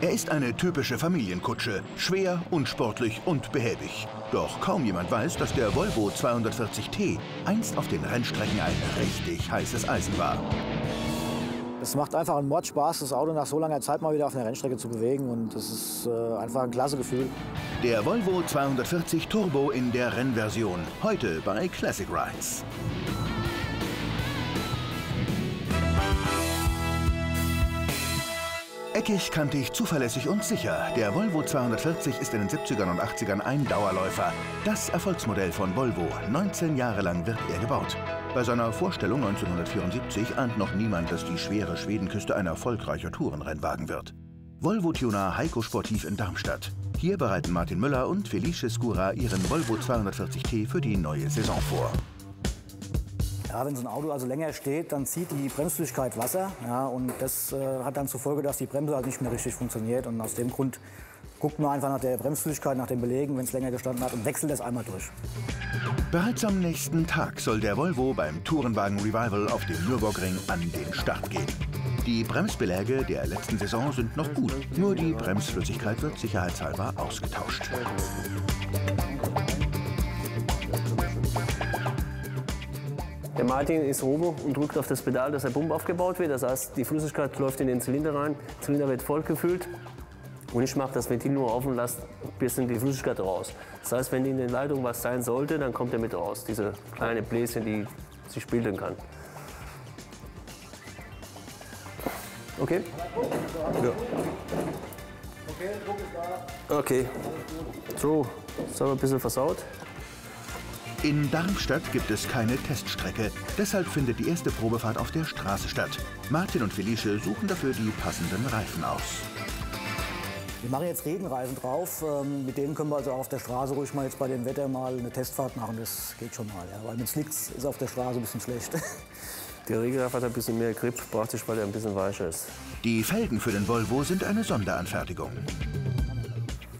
Er ist eine typische Familienkutsche, schwer, unsportlich und behäbig. Doch kaum jemand weiß, dass der Volvo 240T einst auf den Rennstrecken ein richtig heißes Eisen war. Es macht einfach einen Mordspaß, das Auto nach so langer Zeit mal wieder auf einer Rennstrecke zu bewegen. Und das ist einfach ein klasse Gefühl. Der Volvo 240 Turbo in der Rennversion. Heute bei Classic Rides. Eckig, kantig, zuverlässig und sicher. Der Volvo 240 ist in den 70ern und 80ern ein Dauerläufer. Das Erfolgsmodell von Volvo. 19 Jahre lang wird er gebaut. Bei seiner Vorstellung 1974 ahnt noch niemand, dass die schwere Schwedenküste ein erfolgreicher Tourenrennwagen wird. Volvo-Tuner Heiko Sportiv in Darmstadt. Hier bereiten Martin Müller und Felice Skura ihren Volvo 240T für die neue Saison vor. Ja, wenn so ein Auto also länger steht, dann zieht die Bremsflüssigkeit Wasser. Ja, und das hat dann zur Folge, dass die Bremse halt nicht mehr richtig funktioniert. Und aus dem Grund guckt man einfach nach der Bremsflüssigkeit, nach den Belegen, wenn es länger gestanden hat, und wechselt das einmal durch. Bereits am nächsten Tag soll der Volvo beim Tourenwagen Revival auf dem Nürburgring an den Start gehen. Die Bremsbeläge der letzten Saison sind noch gut, nur die Bremsflüssigkeit wird sicherheitshalber ausgetauscht. Der Martin ist oben und drückt auf das Pedal, dass der Pump aufgebaut wird. Das heißt, die Flüssigkeit läuft in den Zylinder rein, der Zylinder wird vollgefüllt. Und ich mache das Ventil nur auf und lasse ein bisschen die Flüssigkeit raus. Das heißt, wenn in der Leitung was sein sollte, dann kommt er mit raus. Diese kleine Bläschen, die sich bilden kann. Okay? Ja. Okay. So, jetzt haben wir ein bisschen versaut. In Darmstadt gibt es keine Teststrecke, deshalb findet die erste Probefahrt auf der Straße statt. Martin und Felice suchen dafür die passenden Reifen aus. Wir machen jetzt Regenreifen drauf, mit denen können wir also auf der Straße ruhig mal jetzt bei dem Wetter mal eine Testfahrt machen, das geht schon mal. Ja. Weil mit Slicks ist auf der Straße ein bisschen schlecht. Der Regenreifen hat ein bisschen mehr Grip, praktisch, weil er ein bisschen weicher ist. Die Felgen für den Volvo sind eine Sonderanfertigung.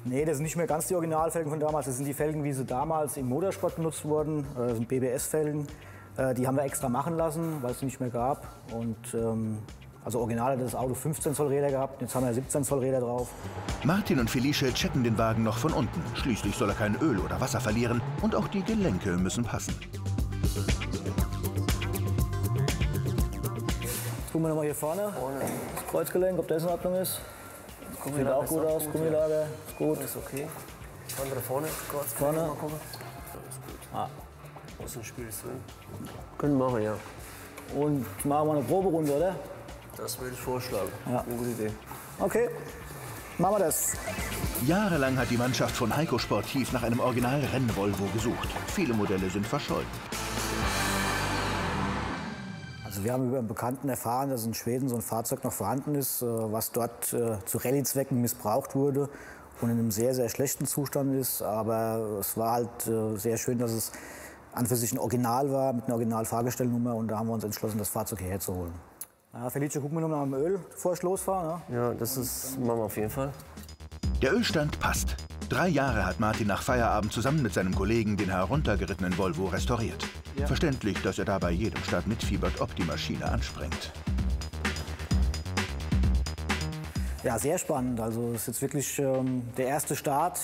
Nee, das sind nicht mehr ganz die Originalfelgen von damals. Das sind die Felgen, wie sie damals im Motorsport benutzt wurden. Das sind BBS-Felgen. Die haben wir extra machen lassen, weil es sie nicht mehr gab. Und, also original hat das Auto 15 Zoll Räder gehabt. Jetzt haben wir 17 Zoll Räder drauf. Martin und Felice checken den Wagen noch von unten. Schließlich soll er kein Öl oder Wasser verlieren. Und auch die Gelenke müssen passen. Jetzt gucken wir noch mal hier vorne. Das Kreuzgelenk, ob das in Ordnung ist. Sieht auch gut aus, Gummilage, ist gut. Ist okay. Andere vorne, kurz vorne. Mal gucken. Ist gut. Ah. Außenspiel ist drin. Können wir machen, ja. Und machen wir eine Proberunde, oder? Das würde ich vorschlagen. Ja. Eine gute Idee. Okay, machen wir das. Jahrelang hat die Mannschaft von Heiko Sportiv nach einem Original-Renn-Volvo gesucht. Viele Modelle sind verschollen. Also wir haben über einen Bekannten erfahren, dass in Schweden so ein Fahrzeug noch vorhanden ist, was dort zu Rallye-Zwecken missbraucht wurde und in einem sehr, sehr schlechten Zustand ist. Aber es war halt sehr schön, dass es an für sich ein Original war, mit einer Original-Fahrgestellnummer. Und da haben wir uns entschlossen, das Fahrzeug hierher zu holen. Ja, Felice, gucken wir noch mal am Öl, bevor ich losfahre. Ne? Ja, das machen wir auf jeden Fall. Der Ölstand passt. 3 Jahre hat Martin nach Feierabend zusammen mit seinem Kollegen den heruntergerittenen Volvo restauriert. Ja. Verständlich, dass er da bei jedem Start mitfiebert, ob die Maschine anspringt. Ja, sehr spannend. Also es ist jetzt wirklich der erste Start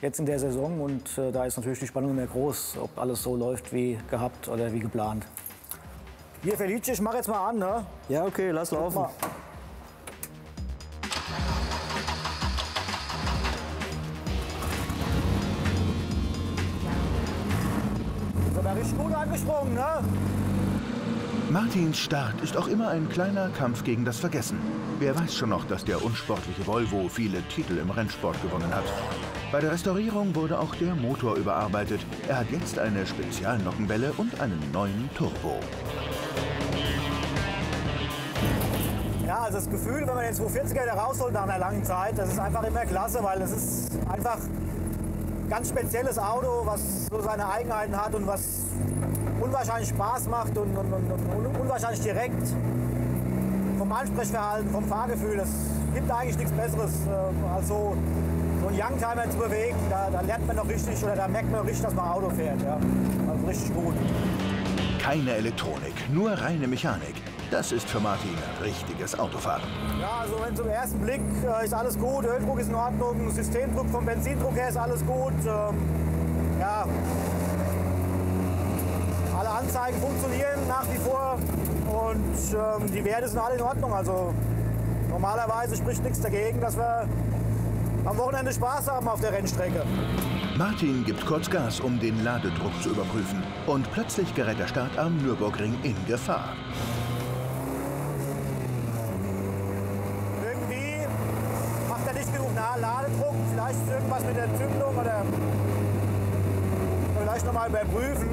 jetzt in der Saison. Und da ist natürlich die Spannung mehr groß, ob alles so läuft wie gehabt oder wie geplant. Hier, Felice, ich mach jetzt mal an, ne? Ja, okay, lass laufen. Richtig gut angesprungen, ne? Martins Start ist auch immer ein kleiner Kampf gegen das Vergessen. Wer weiß schon noch, dass der unsportliche Volvo viele Titel im Rennsport gewonnen hat. Bei der Restaurierung wurde auch der Motor überarbeitet. Er hat jetzt eine Spezialnockenwelle und einen neuen Turbo. Ja, also das Gefühl, wenn man den 240er wieder rausholt nach einer langen Zeit, das ist einfach immer klasse, weil es ist einfach ein ganz spezielles Auto, was so seine Eigenheiten hat und was unwahrscheinlich Spaß macht und unwahrscheinlich direkt vom Ansprechverhalten, vom Fahrgefühl. Es gibt eigentlich nichts Besseres, als so einen Youngtimer zu bewegen. Da lernt man noch richtig oder da merkt man richtig, dass man Auto fährt. Ja. Also richtig gut. Keine Elektronik, nur reine Mechanik. Das ist für Martin richtiges Autofahren. Ja, also wenn zum ersten Blick ist alles gut, Öldruck ist in Ordnung, Systemdruck vom Benzindruck her ist alles gut. Ja, alle Anzeigen funktionieren nach wie vor und die Werte sind alle in Ordnung. Also normalerweise spricht nichts dagegen, dass wir am Wochenende Spaß haben auf der Rennstrecke. Martin gibt kurz Gas, um den Ladedruck zu überprüfen. Und plötzlich gerät der Start am Nürburgring in Gefahr. Irgendwie macht er nicht genug Ladedruck. Vielleicht ist irgendwas mit der Zündung oder vielleicht noch mal überprüfen.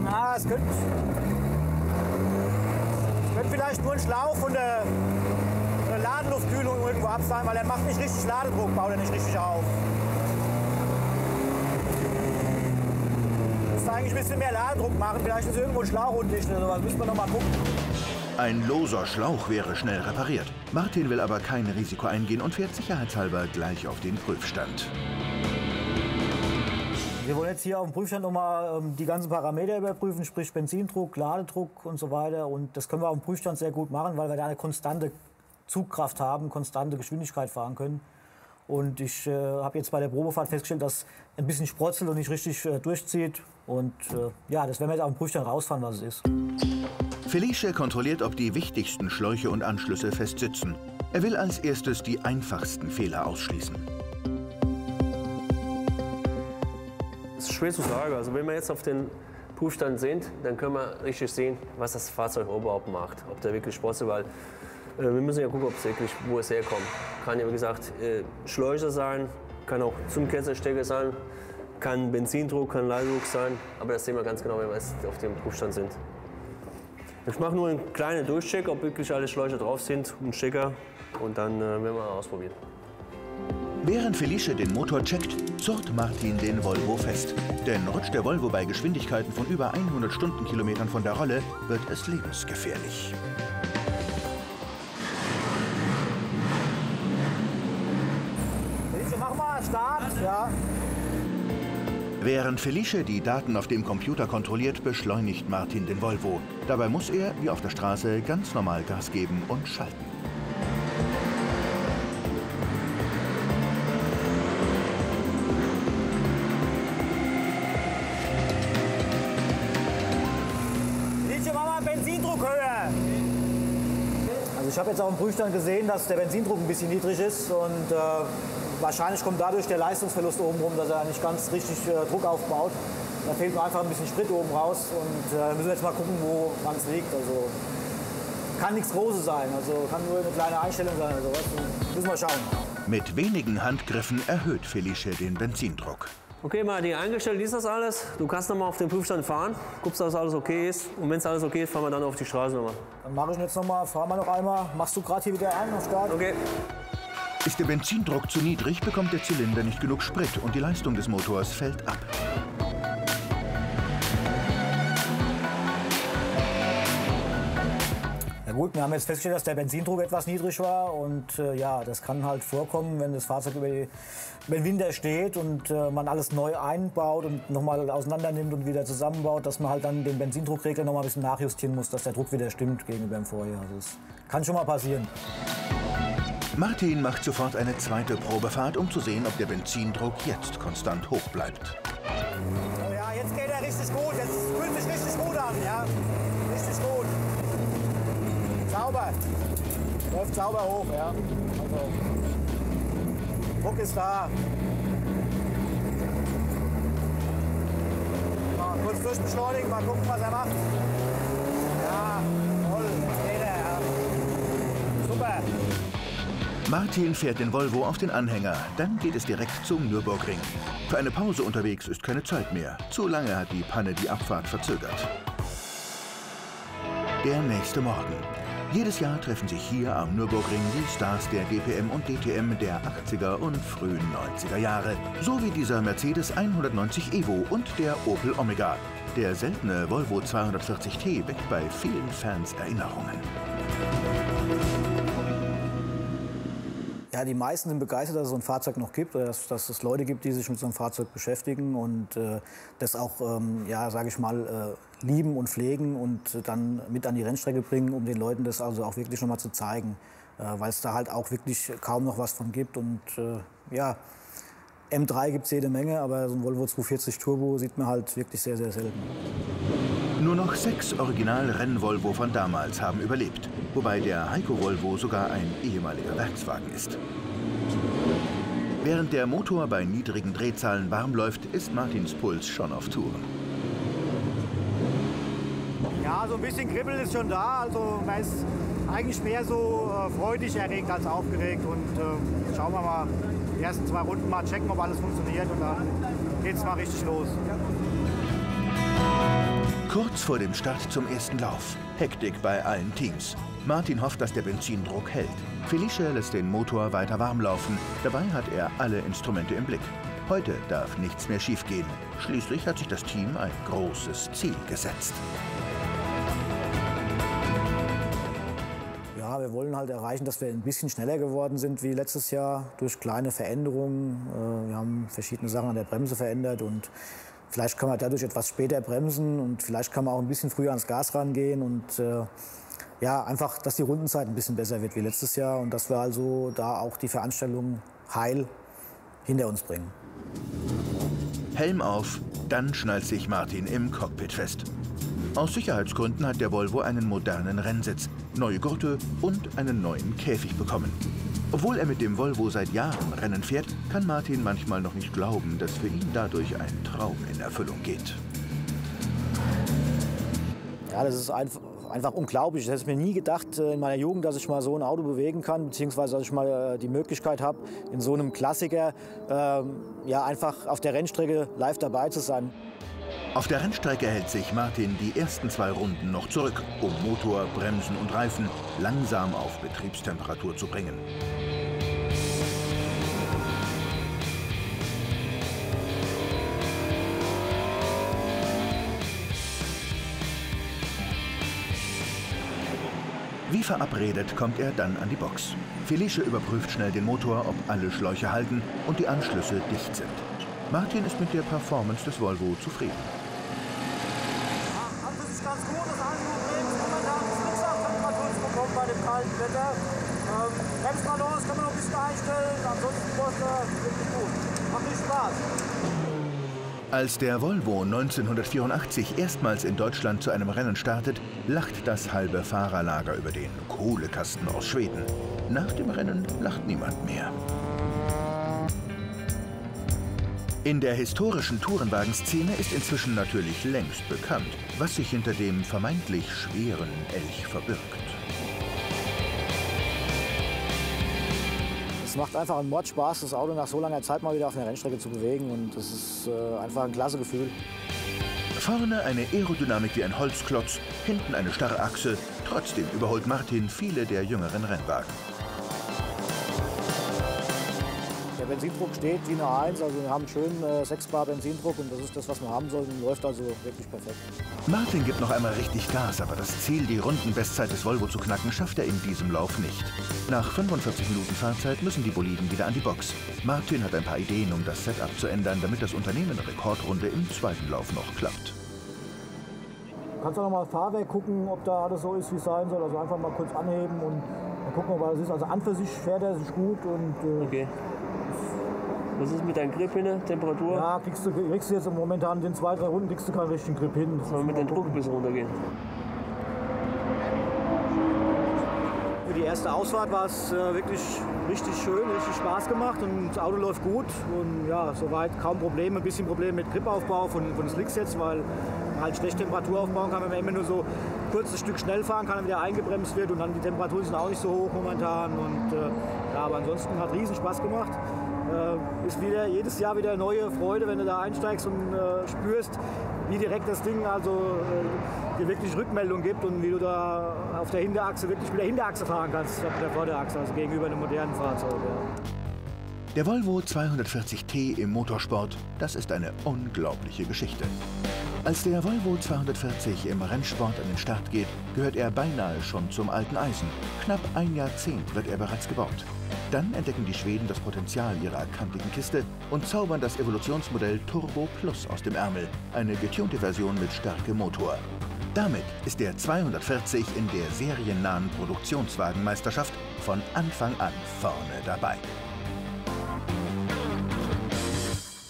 Na, es könnte vielleicht nur ein Schlauch von der Ladeluftkühlung irgendwo ab sein, weil er macht nicht richtig Ladedruck, baut er nicht richtig auf. Müsste eigentlich ein bisschen mehr Ladedruck machen, vielleicht ist irgendwo ein Schlauch undicht oder sowas, müssen wir noch mal gucken. Ein loser Schlauch wäre schnell repariert. Martin will aber kein Risiko eingehen und fährt sicherheitshalber gleich auf den Prüfstand. Wir wollen jetzt hier auf dem Prüfstand nochmal die ganzen Parameter überprüfen, sprich Benzindruck, Ladedruck und so weiter. Und das können wir auf dem Prüfstand sehr gut machen, weil wir da eine konstante Zugkraft haben, konstante Geschwindigkeit fahren können. Und ich habe jetzt bei der Probefahrt festgestellt, dass ein bisschen sprotzelt und nicht richtig durchzieht. Und ja, das werden wir jetzt auf dem Prüfstand rausfahren, was es ist. Felice kontrolliert, ob die wichtigsten Schläuche und Anschlüsse fest sitzen. Er will als erstes die einfachsten Fehler ausschließen. Das ist schwer zu sagen. Also wenn wir jetzt auf den Prüfstand sind, dann können wir richtig sehen, was das Fahrzeug überhaupt macht. Ob der wirklich sprotzelt, weil wir müssen ja gucken, ob es wirklich, wo es herkommt. Kann ja, wie gesagt, Schläuche sein, kann auch Zündkerzenstecker sein, kann Benzindruck, kann Ladedruck sein. Aber das sehen wir ganz genau, wenn wir jetzt auf dem Prüfstand sind. Ich mache nur einen kleinen Durchcheck, ob wirklich alle Schläuche drauf sind, einen Stecker, und dann werden wir ausprobieren. Während Felice den Motor checkt, zurrt Martin den Volvo fest. Denn rutscht der Volvo bei Geschwindigkeiten von über 100 Stundenkilometern von der Rolle, wird es lebensgefährlich. Mach mal, Start, ja. Während Felice die Daten auf dem Computer kontrolliert, beschleunigt Martin den Volvo. Dabei muss er, wie auf der Straße, ganz normal Gas geben und schalten. Ich habe jetzt auf dem Prüfstand gesehen, dass der Benzindruck ein bisschen niedrig ist und wahrscheinlich kommt dadurch der Leistungsverlust oben rum, dass er nicht ganz richtig Druck aufbaut. Da fehlt mir einfach ein bisschen Sprit oben raus und müssen wir jetzt mal gucken, woran es liegt. Also kann nichts Großes sein, also kann nur eine kleine Einstellung sein oder sowas. Müssen wir schauen. Mit wenigen Handgriffen erhöht Felice den Benzindruck. Okay, Martin, eingestellt ist das alles. Du kannst noch mal auf den Prüfstand fahren, guckst, dass alles okay ist. Und wenn es alles okay ist, fahren wir dann auf die Straße nochmal. Dann mache ich jetzt noch mal, fahren wir noch einmal. Machst du gerade hier wieder an auf Start? Okay. Ist der Benzindruck zu niedrig, bekommt der Zylinder nicht genug Sprit und die Leistung des Motors fällt ab. Ja gut, wir haben jetzt festgestellt, dass der Benzindruck etwas niedrig war und ja, das kann halt vorkommen, wenn das Fahrzeug über den Winter steht und man alles neu einbaut und nochmal auseinander nimmt und wieder zusammenbaut, dass man halt dann den Benzindruckregler noch mal ein bisschen nachjustieren muss, dass der Druck wieder stimmt gegenüber dem Vorjahr. Also das kann schon mal passieren. Martin macht sofort eine zweite Probefahrt, um zu sehen, ob der Benzindruck jetzt konstant hoch bleibt. Oh ja, jetzt geht er richtig gut, jetzt fühlt sich richtig gut an, ja, richtig gut. Sauber, läuft sauber hoch, ja. Also, Druck ist da. Mal kurz durchbeschleunigen, mal gucken, was er macht. Ja, toll, jetzt geht er, ja. Super. Martin fährt den Volvo auf den Anhänger, dann geht es direkt zum Nürburgring. Für eine Pause unterwegs ist keine Zeit mehr. Zu lange hat die Panne die Abfahrt verzögert. Der nächste Morgen. Jedes Jahr treffen sich hier am Nürburgring die Stars der DTM und DTM der 80er und frühen 90er Jahre. So wie dieser Mercedes 190 Evo und der Opel Omega. Der seltene Volvo 240T weckt bei vielen Fans Erinnerungen. Ja, die meisten sind begeistert, dass es so ein Fahrzeug noch gibt, dass es Leute gibt, die sich mit so einem Fahrzeug beschäftigen und das auch, ja, sage ich mal, lieben und pflegen und dann mit an die Rennstrecke bringen, um den Leuten das also auch wirklich noch mal zu zeigen, weil es da halt auch wirklich kaum noch was von gibt und ja, M3 gibt es jede Menge, aber so ein Volvo 240 Turbo sieht man halt wirklich sehr, sehr selten. Nur noch 6 Original-Renn-Volvo von damals haben überlebt, wobei der Heiko-Volvo sogar ein ehemaliger Werkswagen ist. Während der Motor bei niedrigen Drehzahlen warm läuft, ist Martins Puls schon auf Touren. Ja, so ein bisschen Kribbeln ist schon da, also man ist eigentlich mehr so freudig erregt als aufgeregt und schauen wir mal, die ersten 2 Runden mal checken, ob alles funktioniert und dann geht's mal richtig los. Kurz vor dem Start zum ersten Lauf. Hektik bei allen Teams. Martin hofft, dass der Benzindruck hält. Felice lässt den Motor weiter warm laufen. Dabei hat er alle Instrumente im Blick. Heute darf nichts mehr schiefgehen. Schließlich hat sich das Team ein großes Ziel gesetzt. Ja, wir wollen halt erreichen, dass wir ein bisschen schneller geworden sind wie letztes Jahr durch kleine Veränderungen. Wir haben verschiedene Sachen an der Bremse verändert und vielleicht kann man dadurch etwas später bremsen und vielleicht kann man auch ein bisschen früher ans Gas rangehen und ja, einfach, dass die Rundenzeit ein bisschen besser wird wie letztes Jahr und dass wir also da auch die Veranstaltung heil hinter uns bringen. Helm auf, dann schnallt sich Martin im Cockpit fest. Aus Sicherheitsgründen hat der Volvo einen modernen Rennsitz, neue Gurte und einen neuen Käfig bekommen. Obwohl er mit dem Volvo seit Jahren Rennen fährt, kann Martin manchmal noch nicht glauben, dass für ihn dadurch ein Traum in Erfüllung geht. Ja, das ist einfach unglaublich. Ich hätte mir nie gedacht in meiner Jugend, dass ich mal so ein Auto bewegen kann, beziehungsweise dass ich mal die Möglichkeit habe, in so einem Klassiker ja, einfach auf der Rennstrecke live dabei zu sein. Auf der Rennstrecke hält sich Martin die ersten 2 Runden noch zurück, um Motor, Bremsen und Reifen langsam auf Betriebstemperatur zu bringen. Wie verabredet kommt er dann an die Box. Felice überprüft schnell den Motor, ob alle Schläuche halten und die Anschlüsse dicht sind. Martin ist mit der Performance des Volvo zufrieden. Ja, das ist ganz gut, das Anflugdrehen ist momentan das Mixer-Temperatur zu bekommen bei dem kalten Wetter. Bremsbalance kann man noch ein bisschen einstellen, ansonsten läuft er wirklich gut. Macht viel Spaß. Als der Volvo 1984 erstmals in Deutschland zu einem Rennen startet, lacht das halbe Fahrerlager über den Kohlekasten aus Schweden. Nach dem Rennen lacht niemand mehr. In der historischen Tourenwagenszene ist inzwischen natürlich längst bekannt, was sich hinter dem vermeintlich schweren Elch verbirgt. Es macht einfach einen Mordspaß, das Auto nach so langer Zeit mal wieder auf einer Rennstrecke zu bewegen und das ist einfach ein klasse Gefühl. Vorne eine Aerodynamik wie ein Holzklotz, hinten eine starre Achse. Trotzdem überholt Martin viele der jüngeren Rennwagen. Der Benzindruck steht wie eine 1, also wir haben schön 6 Bar Benzindruck und das ist das, was wir haben sollen, läuft also wirklich perfekt. Martin gibt noch einmal richtig Gas, aber das Ziel, die Rundenbestzeit des Volvo zu knacken, schafft er in diesem Lauf nicht. Nach 45 Minuten Fahrzeit müssen die Boliden wieder an die Box. Martin hat ein paar Ideen, um das Setup zu ändern, damit das Unternehmen Rekordrunde im zweiten Lauf noch klappt. Du kannst auch noch mal Fahrwerk gucken, ob da alles so ist, wie es sein soll. Also einfach mal kurz anheben und mal gucken, ob alles ist. Also an für sich fährt er sich gut und Okay. Was ist mit deinem Grip hin, Temperatur? ja, kriegst du jetzt momentan in den 2, 3 Runden kriegst du keinen richtigen Grip hin. Sollen wir mit dem Druck ein bisschen runtergehen? Für die erste Ausfahrt war es wirklich richtig schön, richtig Spaß gemacht und das Auto läuft gut und ja, soweit kaum Probleme, ein bisschen Probleme mit Gripaufbau von den Slicks jetzt, weil man halt schlecht Temperatur aufbauen kann, wenn man immer nur so ein kurzes Stück schnell fahren kann, dann wieder eingebremst wird und dann die Temperaturen sind auch nicht so hoch momentan und ja, aber ansonsten hat riesen Spaß gemacht. Ist wieder jedes Jahr wieder neue Freude, wenn du da einsteigst und spürst, wie direkt das Ding also dir wirklich Rückmeldung gibt und wie du da auf der Hinterachse wirklich mit der Hinterachse fahren kannst statt mit der Vorderachse, also gegenüber einem modernen Fahrzeug. Ja. Der Volvo 240T im Motorsport, das ist eine unglaubliche Geschichte. Als der Volvo 240 im Rennsport an den Start geht, gehört er beinahe schon zum alten Eisen. Knapp ein Jahrzehnt wird er bereits gebaut. Dann entdecken die Schweden das Potenzial ihrer kantigen Kiste und zaubern das Evolutionsmodell Turbo Plus aus dem Ärmel, eine getunte Version mit Stärke-Motor. Damit ist der 240 in der seriennahen Produktionswagenmeisterschaft von Anfang an vorne dabei.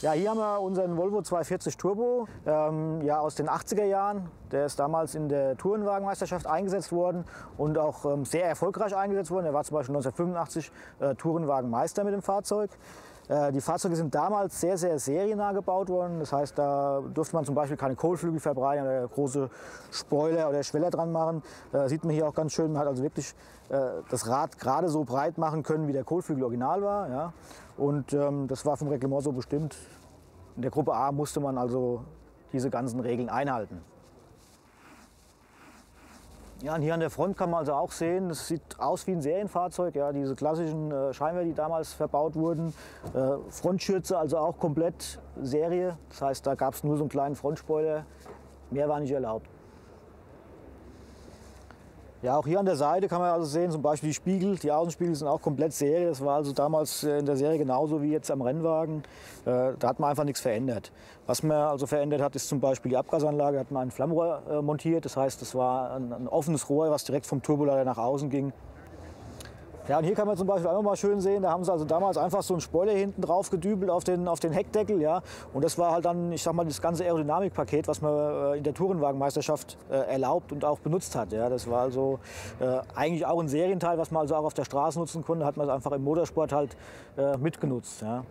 Ja, hier haben wir unseren Volvo 240 Turbo ja, aus den 80er Jahren. Der ist damals in der Tourenwagenmeisterschaft eingesetzt worden und auch sehr erfolgreich eingesetzt worden. Er war zum Beispiel 1985 Tourenwagenmeister mit dem Fahrzeug. Die Fahrzeuge sind damals sehr, sehr seriennah gebaut worden. Das heißt, da durfte man zum Beispiel keine Kohlflügel verbreitern oder große Spoiler oder Schweller dran machen. Sieht man hier auch ganz schön. Man hat also wirklich das Rad gerade so breit machen können, wie der Kohlflügel original war. Ja. Und das war vom Reglement so bestimmt. In der Gruppe A musste man also diese ganzen Regeln einhalten. Ja, und hier an der Front kann man also auch sehen, das sieht aus wie ein Serienfahrzeug. Ja, diese klassischen Scheinwerfer, die damals verbaut wurden. Frontschürze also auch komplett Serie. Das heißt, da gab es nur so einen kleinen Frontspoiler. Mehr war nicht erlaubt. Ja, auch hier an der Seite kann man also sehen, zum Beispiel die Spiegel. Die Außenspiegel sind auch komplett Serie. Das war also damals in der Serie genauso wie jetzt am Rennwagen. Da hat man einfach nichts verändert. Was man also verändert hat, ist zum Beispiel die Abgasanlage. Da hat man ein Flammrohr montiert. Das heißt, das war ein offenes Rohr, was direkt vom Turbolader nach außen ging. Ja, und hier kann man zum Beispiel auch noch mal schön sehen, da haben sie also damals einfach so einen Spoiler hinten drauf gedübelt auf den Heckdeckel. Ja. Und das war halt dann, ich sag mal, das ganze Aerodynamikpaket, was man in der Tourenwagenmeisterschaft erlaubt und auch benutzt hat. Ja. Das war also eigentlich auch ein Serienteil, was man also auch auf der Straße nutzen konnte, hat man es einfach im Motorsport halt mitgenutzt. Ja.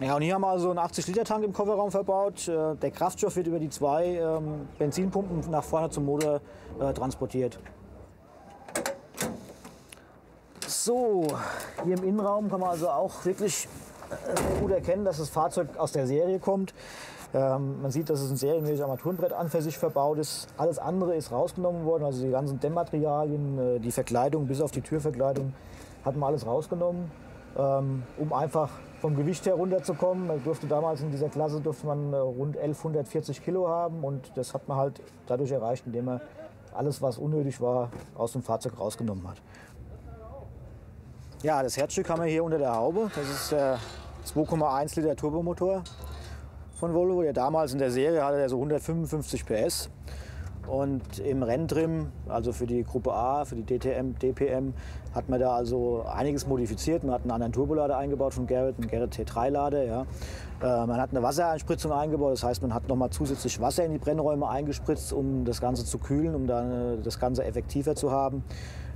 Ja, und hier haben wir also einen 80-Liter-Tank im Kofferraum verbaut. Der Kraftstoff wird über die zwei Benzinpumpen nach vorne zum Motor transportiert. So, hier im Innenraum kann man also auch wirklich gut erkennen, dass das Fahrzeug aus der Serie kommt. Man sieht, dass es ein serienmäßiges Armaturenbrett an für sich verbaut ist. Alles andere ist rausgenommen worden, also die ganzen Dämmmaterialien, die Verkleidung bis auf die Türverkleidung hat man alles rausgenommen, um einfach vom Gewicht her runterzukommen. Man durfte damals in dieser Klasse rund 1140 Kilo haben und das hat man halt dadurch erreicht, indem man alles, was unnötig war, aus dem Fahrzeug rausgenommen hat. Ja, das Herzstück haben wir hier unter der Haube. Das ist der 2,1 Liter Turbomotor von Volvo. Der damals in der Serie hatte der so 155 PS. Und im Renntrim, also für die Gruppe A, für die DTM, DPM, hat man da also einiges modifiziert. Man hat einen anderen Turbolader eingebaut von Garrett, einen Garrett T3-Lader. Ja. Man hat eine Wassereinspritzung eingebaut, das heißt, man hat nochmal zusätzlich Wasser in die Brennräume eingespritzt, um das Ganze zu kühlen, um dann das Ganze effektiver zu haben.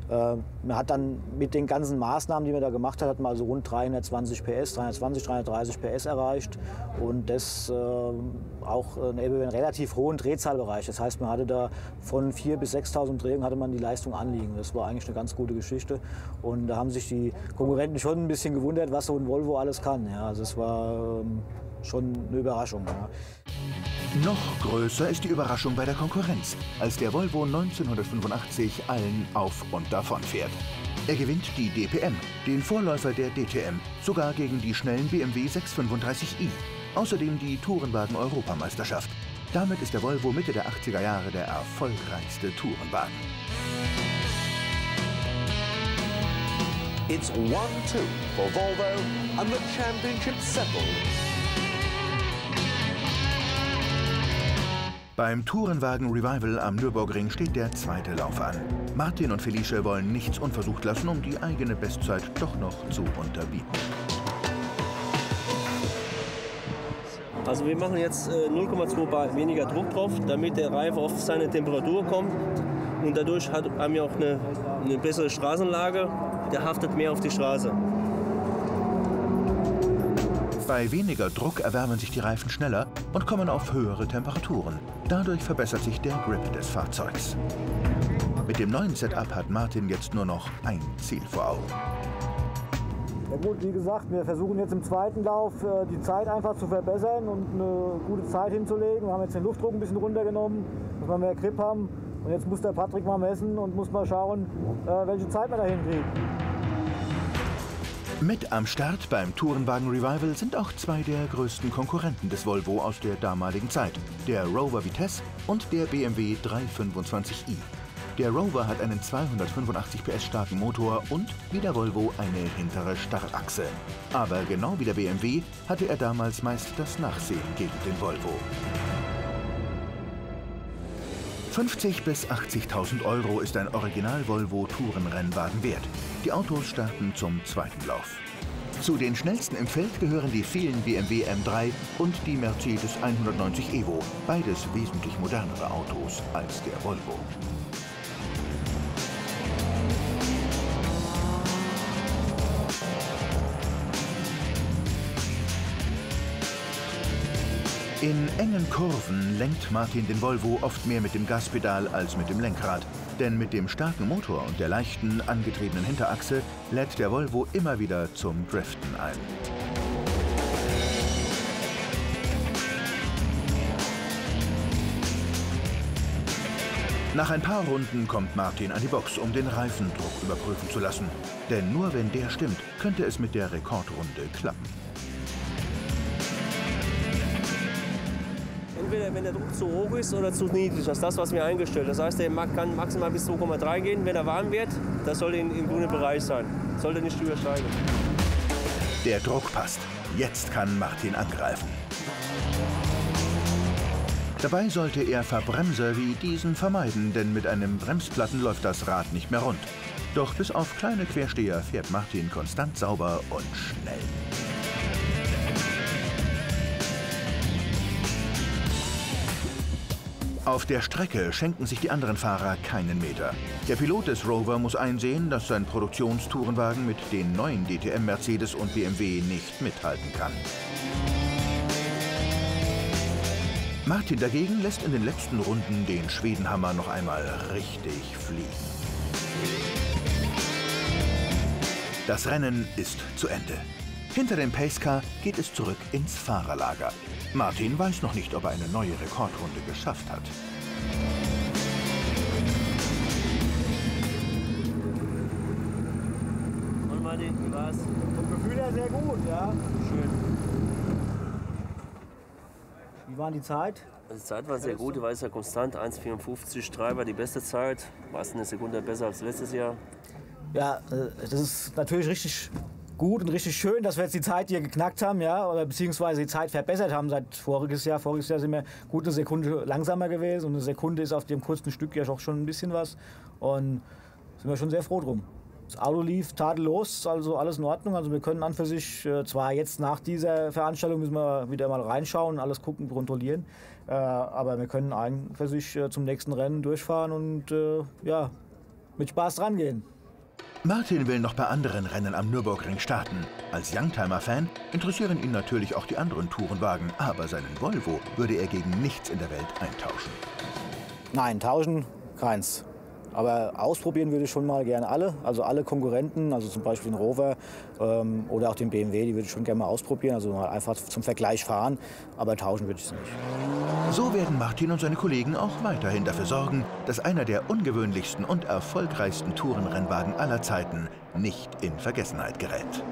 Man hat dann mit den ganzen Maßnahmen, die man da gemacht hat, man also rund 320 PS, 320, 330 PS erreicht und das auch in einem relativ hohen Drehzahlbereich. Das heißt, man hatte da von 4.000 bis 6.000 Drehungen hatte man die Leistung anliegen. Das war eigentlich eine ganz gute Geschichte und da haben sich die Konkurrenten schon ein bisschen gewundert, was so ein Volvo alles kann. Ja, also es war schon eine Überraschung. Ja. Noch größer ist die Überraschung bei der Konkurrenz, als der Volvo 1985 allen auf und davon fährt. Er gewinnt die DPM, den Vorläufer der DTM, sogar gegen die schnellen BMW 635i. Außerdem die Tourenwagen-Europameisterschaft. Damit ist der Volvo Mitte der 80er Jahre der erfolgreichste Tourenwagen. It's 1-2 for Volvo and the championship settled. Beim Tourenwagen Revival am Nürburgring steht der zweite Lauf an. Martin und Felice wollen nichts unversucht lassen, um die eigene Bestzeit doch noch zu unterbieten. Also wir machen jetzt 0,2 bar weniger Druck drauf, damit der Reifen auf seine Temperatur kommt. Und dadurch haben wir auch eine bessere Straßenlage. Der haftet mehr auf die Straße. Bei weniger Druck erwärmen sich die Reifen schneller und kommen auf höhere Temperaturen. Dadurch verbessert sich der Grip des Fahrzeugs. Mit dem neuen Setup hat Martin jetzt nur noch ein Ziel vor Augen. Ja gut, wie gesagt, wir versuchen jetzt im zweiten Lauf die Zeit einfach zu verbessern und eine gute Zeit hinzulegen. Wir haben jetzt den Luftdruck ein bisschen runtergenommen, dass wir mehr Grip haben. Und jetzt muss der Patrick mal messen und muss mal schauen, welche Zeit wir da hinkriegen. Mit am Start beim Tourenwagen Revival sind auch zwei der größten Konkurrenten des Volvo aus der damaligen Zeit, der Rover Vitesse und der BMW 325i. Der Rover hat einen 285 PS starken Motor und, wie der Volvo, eine hintere Starrachse. Aber genau wie der BMW hatte er damals meist das Nachsehen gegen den Volvo. 50.000 bis 80.000 € ist ein Original-Volvo-Tourenrennwagen wert. Die Autos starten zum zweiten Lauf. Zu den schnellsten im Feld gehören die vielen BMW M3 und die Mercedes 190 Evo, beides wesentlich modernere Autos als der Volvo. In engen Kurven lenkt Martin den Volvo oft mehr mit dem Gaspedal als mit dem Lenkrad. Denn mit dem starken Motor und der leichten, angetriebenen Hinterachse lädt der Volvo immer wieder zum Driften ein. Nach ein paar Runden kommt Martin an die Box, um den Reifendruck überprüfen zu lassen. Denn nur wenn der stimmt, könnte es mit der Rekordrunde klappen. Entweder wenn der Druck zu hoch ist oder zu niedrig, das ist das, was mir eingestellt. Das heißt, der kann maximal bis 2,3 gehen. Wenn er warm wird, das soll im grünen Bereich sein. Sollte nicht übersteigen. Der Druck passt. Jetzt kann Martin angreifen. Dabei sollte er Verbremser wie diesen vermeiden, denn mit einem Bremsplatten läuft das Rad nicht mehr rund. Doch bis auf kleine Quersteher fährt Martin konstant sauber und schnell. Auf der Strecke schenken sich die anderen Fahrer keinen Meter. Der Pilot des Rover muss einsehen, dass sein Produktionstourenwagen mit den neuen DTM Mercedes und BMW nicht mithalten kann. Martin dagegen lässt in den letzten Runden den Schwedenhammer noch einmal richtig fliegen. Das Rennen ist zu Ende. Hinter dem Pacecar geht es zurück ins Fahrerlager. Martin weiß noch nicht, ob er eine neue Rekordrunde geschafft hat. Und Martin, wie war's? Vom Gefühl her sehr gut, ja. Schön. Wie war die Zeit? Also die Zeit war sehr gut, die war ja konstant. 1,54,3 war die beste Zeit. War es eine Sekunde besser als letztes Jahr. Ja, das ist natürlich richtig gut und richtig schön, dass wir jetzt die Zeit hier geknackt haben, ja, oder beziehungsweise die Zeit verbessert haben seit voriges Jahr. Voriges Jahr sind wir gut eine Sekunde langsamer gewesen und eine Sekunde ist auf dem kurzen Stück ja auch schon ein bisschen was. Und sind wir schon sehr froh drum. Das Auto lief tadellos, also alles in Ordnung. Also wir können an für sich, zwar jetzt nach dieser Veranstaltung müssen wir wieder mal reinschauen, alles gucken, kontrollieren, aber wir können an für sich zum nächsten Rennen durchfahren und ja, mit Spaß dran gehen. Martin will noch bei anderen Rennen am Nürburgring starten. Als Youngtimer-Fan interessieren ihn natürlich auch die anderen Tourenwagen, aber seinen Volvo würde er gegen nichts in der Welt eintauschen. Nein, tauschen keins. Aber ausprobieren würde ich schon mal gerne alle. Also alle Konkurrenten, also zum Beispiel den Rover oder auch den BMW, die würde ich schon gerne mal ausprobieren. Also mal einfach zum Vergleich fahren, aber tauschen würde ich sie nicht. So werden Martin und seine Kollegen auch weiterhin dafür sorgen, dass einer der ungewöhnlichsten und erfolgreichsten Tourenrennwagen aller Zeiten nicht in Vergessenheit gerät.